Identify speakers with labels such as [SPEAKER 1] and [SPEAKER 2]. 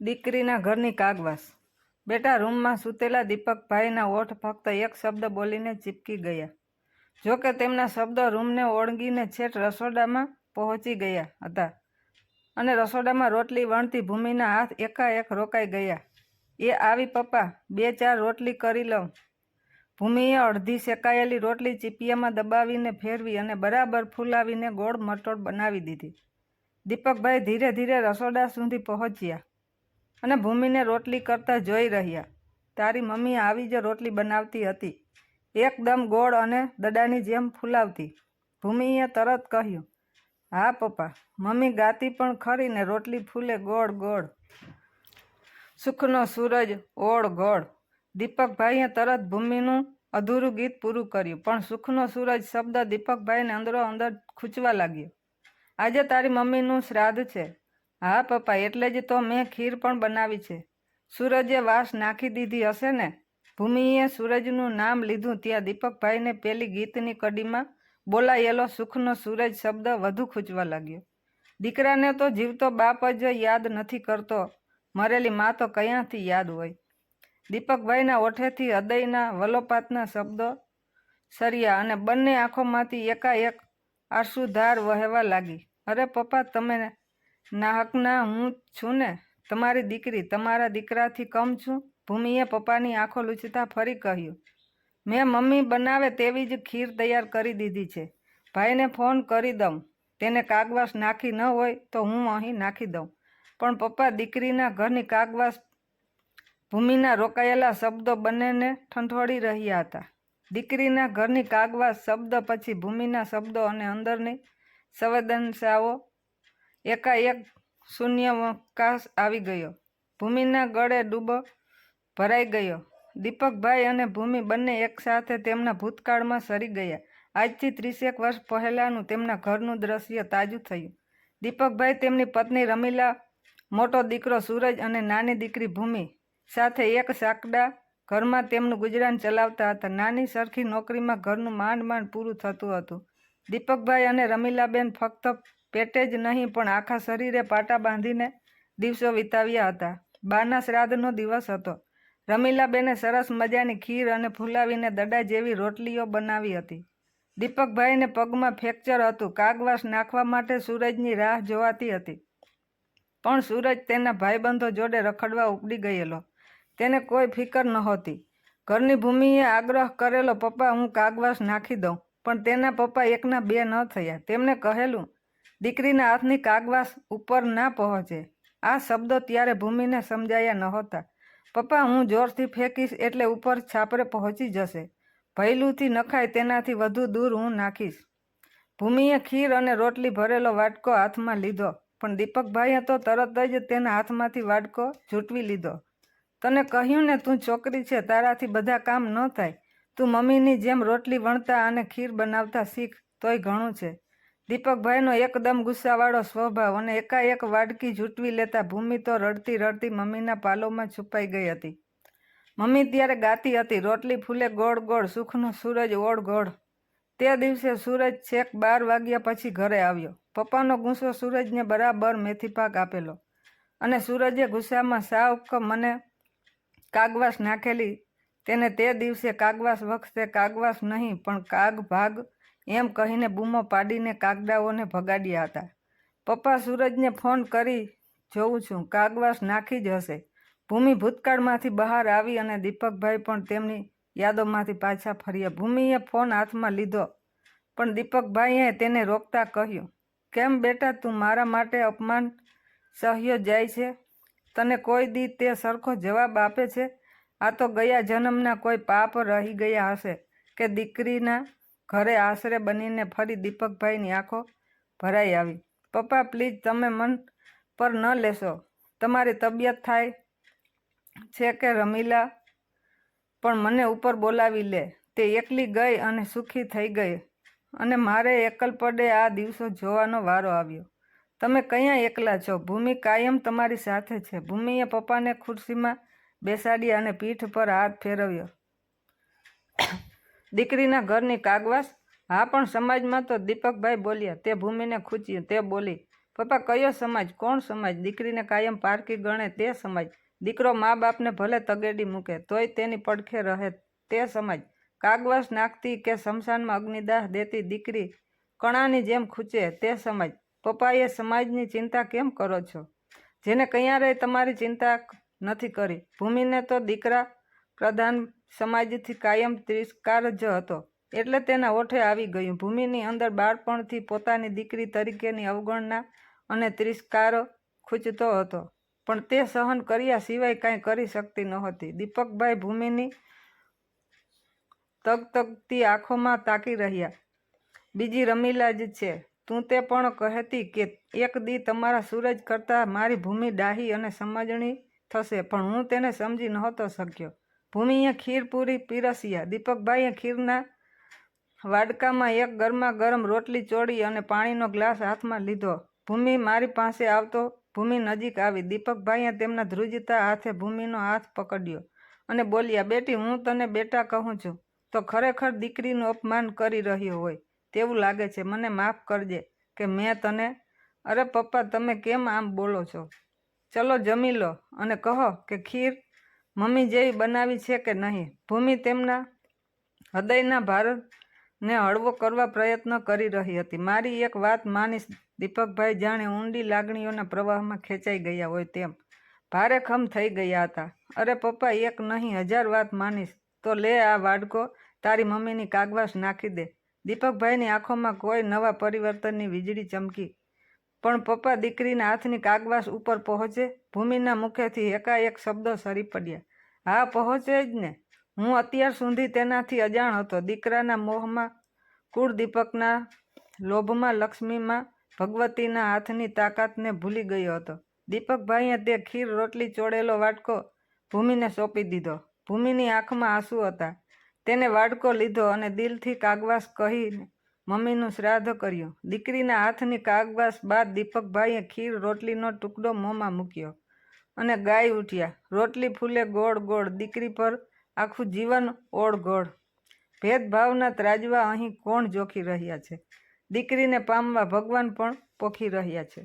[SPEAKER 1] દીકરીના ઘરની કાગવાસ। બેટા રૂમમાં સૂતેલા દીપકભાઈના ઓઠ ફક્ત એક શબ્દ બોલીને ચીપકી ગયા। જોકે તેમના શબ્દો રૂમને ઓળંગીને છેક રસોડામાં પહોંચી ગયા હતા અને રસોડામાં રોટલી વણતી ભૂમિના હાથ એકાએક રોકાઈ ગયા। એ આવી પપ્પા, 2-4 રોટલી કરી લઉં। ભૂમિએ અડધી શેકાયેલી રોટલી ચીપિયામાં દબાવીને ફેરવી અને બરાબર ફૂલાવીને ગોળ મટોળ બનાવી દીધી। દીપકભાઈ ધીરે ધીરે રસોડા સુધી પહોંચ્યા અને ભૂમિને રોટલી કરતા જોઈ રહ્યા। તારી મમ્મી આવી જ રોટલી બનાવતી હતી, એકદમ ગોળ અને દડાની જેમ ફૂલાવતી। ભૂમિએ તરત કહ્યું, હા પપ્પા, મમ્મી ગાતી પણ ખરી ને, રોટલી ફૂલે ગોળ ગોળ, સુખનો સૂરજ ઓળ ગોળ। દીપકભાઈએ તરત ભૂમિનું અધૂરું ગીત પૂરું કર્યું, પણ સુખનો સૂરજ શબ્દ દીપકભાઈને અંદરો અંદર ખૂંચવા લાગ્યો। આજે તારી મમ્મીનું શ્રાદ્ધ છે? હા પપ્પા, એટલે જ તો મેં ખીર પણ બનાવી છે। સૂરજે વાસ નાખી દીધી હશે ને? ભૂમિએ સૂરજનું નામ લીધું ત્યાં દીપકભાઈને પેલી ગીતની કડીમાં બોલાયેલો સુખનો સૂરજ શબ્દ વધુ ખૂંચવા લાગ્યો। દીકરાને તો જીવતો બાપ જ યાદ નથી કરતો, મરેલી મા તો કયાંથી યાદ હોય? દીપકભાઈના ઓઠેથી હૃદયના વલોપાતના શબ્દો સર્યા અને બંને આંખોમાંથી એકાએક આંસુધાર વહેવા લાગી। અરે પપ્પા, તમે નાહકના હું છું ને, તમારી દીકરી, તમારા દીકરાથી કમ છું? ભૂમિએ પપ્પાની આંખો લૂછતા ફરી કહ્યું, મેં મમ્મી બનાવે તેવી જ ખીર તૈયાર કરી દીધી છે। ભાઈને ફોન કરી દઉં, તેને કાગવાસ નાખી ન હોય તો હું અહીં નાખી દઉં। પણ પપ્પા, દીકરીના ઘરની કાગવાસ, ભૂમિના રોકાયેલા શબ્દો બંનેને ઠંઠોળી રહ્યા હતા। દીકરીના ઘરની કાગવાસ શબ્દ પછી ભૂમિના શબ્દો અને અંદરની સંવેદનશાઓ એકાએક શૂન્યાવકાશ આવી ગયો। ભૂમિના ગળે ડૂબો ભરાઈ ગયો। દીપકભાઈ અને ભૂમિ બંને એકસાથે તેમના ભૂતકાળમાં સરી ગયા। આજથી 30 વર્ષ પહેલાંનું તેમના ઘરનું દ્રશ્ય તાજું થયું। દીપકભાઈ તેમની પત્ની રમીલા, મોટો દીકરો સૂરજ અને નાની દીકરી ભૂમિ સાથે એક સાંકડા ઘરમાં તેમનું ગુજરાન ચલાવતા હતા। નાની સરખી નોકરીમાં ઘરનું માંડ માંડ પૂરું થતું હતું। દીપકભાઈ અને રમીલાબેન ફક્ત પેટે જ નહીં પણ આખા શરીરે પાટા બાંધીને દિવસો વિતાવ્યા હતા। બાના શ્રાદ્ધનો દિવસ હતો। રમીલાબેને સરસ મજાની ખીર અને ફૂલાવીને દડા જેવી રોટલીઓ બનાવી હતી। દીપકભાઈને પગમાં ફ્રેક્ચર હતું। કાગવાસ નાખવા માટે સૂરજની રાહ જોવાતી હતી, પણ સૂરજ તેના ભાઈબંધો જોડે રખડવા ઉપડી ગયેલો, તેને કોઈ ફિકર નહોતી। ઘરની ભૂમિએ આગ્રહ કરેલો, પપ્પા હું કાગવાસ નાખી દઉં, પણ તેના પપ્પા એકના બે ન થયા। તેમણે કહેલું, દીકરીના હાથની કાગવાસ ઉપર ના પહોંચે। આ શબ્દો ત્યારે ભૂમિને સમજાયા નહોતા। પપ્પા, હું જોરથી ફેંકીશ એટલે ઉપર છાપરે પહોંચી જશે, ભૈલુંથી નખાય તેનાથી વધુ દૂર હું નાખીશ। ભૂમિએ ખીર અને રોટલી ભરેલો વાટકો હાથમાં લીધો, પણ દીપકભાઈએ તો તરત જ તેના હાથમાંથી વાટકો ઝૂંટવી લીધો। તને કહ્યું ને, તું છોકરી છે, તારાથી બધા કામ ન થાય। તું મમ્મીની જેમ રોટલી વણતા અને ખીર બનાવતા શીખ તોય ઘણું છે। દીપકભાઈનો એકદમ ગુસ્સાવાળો સ્વભાવ અને એકાએક વાડકી ઝૂંટવી લેતા ભૂમિ તો રડતી રડતી મમ્મીના પાલોમાં છુપાઈ ગઈ હતી। મમ્મી ત્યારે ગાતી હતી, રોટલી ફૂલે ગોળ ગોળ, સુખનો સૂરજ ઓળ ગોળ। તે દિવસે સૂરજ છેક 12 વાગ્યા પછી ઘરે આવ્યો। પપ્પાનો ગુસ્સો સૂરજને બરાબર મેથીપાક આપેલો અને સૂરજે ગુસ્સામાં સાવ મને કાગવાસ નાખેલી, તેને તે દિવસે કાગવાસ વખતે કાગવાસ નહીં પણ કાગ ભાગ એમ કહીને બૂમો પાડીને કાગડાઓને ભગાડ્યા હતા। પપ્પા, સૂરજને ફોન કરી જોઉં છું, કાગવાસ નાખી જ હશે। ભૂમિ ભૂતકાળમાંથી બહાર આવી અને દીપકભાઈ પણ તેમની યાદોમાંથી પાછા ફર્યા। ભૂમિએ ફોન હાથમાં લીધો, પણ દીપકભાઈએ તેને રોકતા કહ્યું, કેમ બેટા, તું મારા માટે અપમાન સહ્યો જાય છે? તને કોઈ દી તે સરખો જવાબ આપે છે? આ તો ગયા જન્મના કોઈ પાપ રહી ગયા હશે કે દીકરીના ઘરે આશરે બનીને ફરી દીપકભાઈની આંખો ભરાઈ આવી। પપ્પા પ્લીઝ, તમે મન પર ન લેશો, તમારી તબિયત થાય છે કે રમીલા પણ મને ઉપર બોલાવી લે। તે એકલી ગઈ અને સુખી થઈ ગઈ અને મારે એકલપડે આ દિવસો જોવાનો વારો આવ્યો। તમે ક્યાં એકલા છો? ભૂમિ કાયમ તમારી સાથે છે। ભૂમિએ પપ્પાને ખુરશીમાં બેસાડ્યા અને પીઠ પર હાથ ફેરવ્યો। દીકરીના ઘરની કાગવાસ? હા, પણ સમાજમાં તો, દીપકભાઈ બોલ્યા। તે ભૂમિને ખૂંચ્યું। તે બોલી, પપ્પા કયો સમાજ? કોણ સમાજ? દીકરીને કાયમ પારકી ગણે તે સમાજ. દીકરો મા બાપને ભલે તગેડી મૂકે તોય તેની પડખે રહે તે સમાજ. કાગવાસ નાખતી કે શમશાનમાં અગ્નિદાહ દેતી દીકરી કણાની જેમ ખૂંચે તે સમાજ. પપ્પા એ સમાજની ચિંતા કેમ કરો છો? જેને ક્યારેય તમારી ચિંતા નથી કરી. ભૂમિને તો દીકરા પ્રધાન સમાજથી કાયમ તિરસ્કાર જ હતો એટલે તેના ઓઠે આવી ગયું. ભૂમિની અંદર બાળપણથી પોતાની દીકરી તરીકેની અવગણના અને તિરસ્કાર ખૂંચતો હતો, પણ તે સહન કર્યા સિવાય કાંઈ કરી શકતી નહોતી. દીપકભાઈ ભૂમિની તગતગતી આંખોમાં તાકી રહ્યા. બીજી રમીલા જ છે. તું તે પણ કહેતી કે એક દી તમારા સૂરજ કરતાં મારી ભૂમિ ડાહી અને સમજણી થશે, પણ હું તેને સમજી નહોતો શક્યો. ભૂમિએ ખીર પૂરી પીરસ્યા. દીપકભાઈએ ખીરના વાડકામાં એક ગરમા ગરમ રોટલી ચોળી અને પાણીનો ગ્લાસ હાથમાં લીધો. ભૂમિ મારી પાસે આવતો. ભૂમિ નજીક આવી. દીપકભાઈએ તેમના ધ્રુજતા હાથે ભૂમિનો હાથ પકડ્યો અને બોલ્યા, બેટી, હું તને બેટા કહું છું તો ખરેખર દીકરીનું અપમાન કરી રહ્યો હોય તેવું લાગે છે. મને માફ કરજે કે મેં તને… અરે પપ્પા, તમે કેમ આમ બોલો છો? ચલો જમી લો અને કહો કે ખીર મમ્મી જેવી બનાવી છે કે નહીં. ભૂમિ તેમના હૃદયના ભારને હળવો કરવા પ્રયત્ન કરી રહી હતી. મારી એક વાત માનીશ? દીપકભાઈ જાણે ઊંડી લાગણીઓના પ્રવાહમાં ખેંચાઈ ગયા હોય તેમ ભારેખમ થઈ ગયા હતા. અરે પપ્પા, એક નહીં 1000 વાત માનીશ. તો લે આ વાડકો, તારી મમ્મીની કાગવાસ નાખી દે. દીપકભાઈની આંખોમાં કોઈ નવા પરિવર્તનની વીજળી ચમકી. પણ પપ્પા, દીકરીના હાથની કાગવાસ ઉપર પહોંચે? ભૂમિના મુખેથી એકાએક શબ્દો સરી પડ્યા. હા, પહોંચે જ ને. હું અત્યાર સુધી તેનાથી અજાણ હતો. દીકરાના મોહમાં, કુળદીપકના લોભમાં, લક્ષ્મીમાં, ભગવતીના હાથની તાકાતને ભૂલી ગયો હતો. દીપકભાઈએ તે ખીર રોટલી ચોળેલો વાડકો ભૂમિને સોંપી દીધો. ભૂમિની આંખમાં આંસુ હતા. તેને વાડકો લીધો અને દિલથી કાગવાસ કહીને મમ્મીનું શ્રાદ્ધ કર્યું. દીકરીના હાથની કાગવાસ બાદ દીપકભાઈએ ખીર રોટલીનો ટુકડો મોંમાં મૂક્યો અને ગાઈ ઉઠ્યા, રોટલી ફૂલે ગોળ ગોળ, દીકરી પર આખું જીવન ઓળઘોળ. ભેદભાવના ત્રાજવા અહીં કોણ જોખી રહ્યા છે? દીકરીને પામવા ભગવાન પણ પોખી રહ્યા છે.